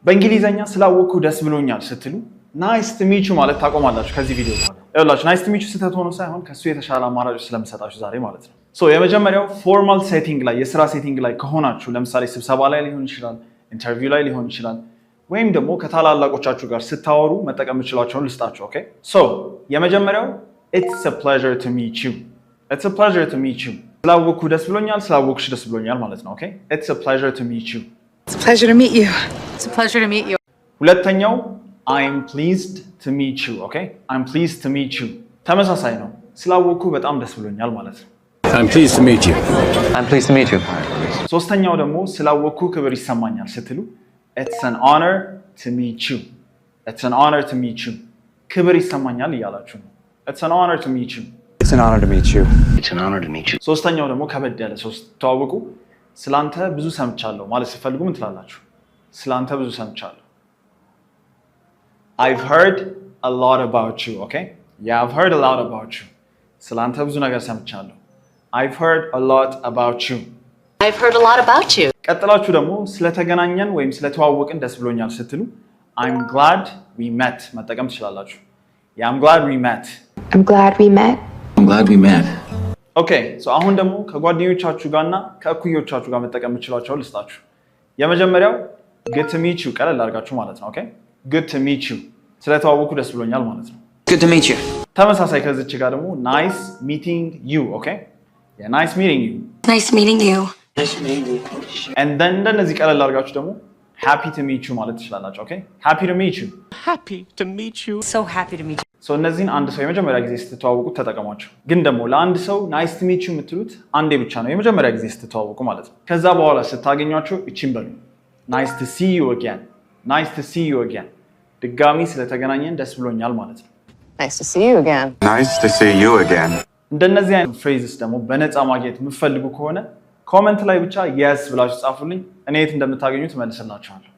በእንግሊዘኛ ስላወኩ ደስ ብሎኛል ስትሉ ናይስ ቱ ሚት ዩ ማለት ታቆማላችሁ ከዚህ ቪዲዮ በኋላ። ይኸውላችሁ ናይስ ቱ ሚት ዩ ስተት ሆኖ ሳይሆን ከሱ የተሻለ አማራጮች ስለምሰጣችሁ ዛሬ ማለት ነው። ሶ የመጀመሪያው ፎርማል ሴቲንግ ላይ የስራ ሴቲንግ ላይ ከሆናችሁ ለምሳሌ ስብሰባ ላይ ሊሆን ይችላል፣ ኢንተርቪው ላይ ሊሆን ይችላል፣ ወይም ደግሞ ከታላላቆቻችሁ ጋር ስታወሩ መጠቀም የምትችሏቸውን ልስጣችሁ። ኦኬ ሶ የመጀመሪያው it's a pleasure to meet you. It's a pleasure to meet you. ስላወኩ ደስ ብሎኛል፣ ስላወኩሽ ደስ ብሎኛል ማለት ነው። ኦኬ it's a pleasure to meet you. It's a pleasure to meet you. It's a pleasure to meet you. ሁለተኛው I'm pleased to meet you. Okay? I'm pleased to meet you. ተመሳሳይ ነው። ስላወኩ በጣም ደስ ብሎኛል ማለት ነው። I'm pleased to meet you. I'm pleased to meet you. ሶስተኛው ደግሞ ስላወኩ ክብር ይሰማኛል ስትሉ it's an honor to meet you. It's an honor to meet you. ክብር ይሰማኛል እያላችሁ ነው። It's an honor to meet you. It's an honor to meet you. It's an honor to meet you. ሶስተኛው ደግሞ ከበድ ያለ ሰው ስትተዋወቁ ስላንተ ብዙ ሰምቻለሁ ማለት ሲፈልጉ ምን ትላላችሁ? ስላንተ ብዙ ሰምቻለሁ። I've heard a lot about you. Okay? Yeah, I've heard a lot about you. ስላንተ ብዙ ነገር ሰምቻለሁ። I've heard a lot about you. I've heard a lot about you. ቀጥላችሁ ደግሞ ስለተገናኘን ወይም ስለተዋወቅን ደስ ብሎኛል ስትሉ I'm glad we met መጠቀም ትችላላችሁ። Yeah, I'm glad we met. I'm glad we met. I'm glad we met. ኦኬ ሶ አሁን ደግሞ ከጓደኞቻችሁ ጋርና ከእኩዮቻችሁ ጋር መጠቀም የምትችሏቸው ልስጣችሁ። የመጀመሪያው good to meet you ቀለል አድርጋችሁ ማለት ነው። ኦኬ good to meet you ስለተዋወቁ ደስ ብሎኛል ማለት ነው። Good to meet you. ተመሳሳይ ከዚች ጋር ደግሞ nice meeting you. ኦኬ yeah nice meeting you. Nice meeting you. and then እንደነዚህ ቀለል አድርጋችሁ ደግሞ happy to meet you ማለት ትችላላችሁ። ኦኬ happy to meet you. Happy to meet you. So happy to meet you. ሶ እነዚህን አንድ ሰው የመጀመሪያ ጊዜ ስትተዋወቁ ተጠቀሟቸው። ግን ደግሞ ለአንድ ሰው ናይስ ቱ ሚት ዩ የምትሉት አንዴ ብቻ ነው የመጀመሪያ ጊዜ ስትተዋወቁ ማለት ነው። ከዛ በኋላ ስታገኟቸው እቺን በሉ ናይስ ቱ ሲ ዩ አጋን፣ ናይስ ቱ ሲ ዩ አጋን። ድጋሚ ስለተገናኘን ደስ ብሎኛል ማለት ነው። Nice to see you again. Nice to see you again. እንደነዚህ አይነት ፍሬዝስ ደግሞ በነፃ ማግኘት የምትፈልጉ ከሆነ ኮመንት ላይ ብቻ የስ ብላችሁ ጻፉልኝ። እኔ የት እንደምታገኙት መልስላችኋለሁ።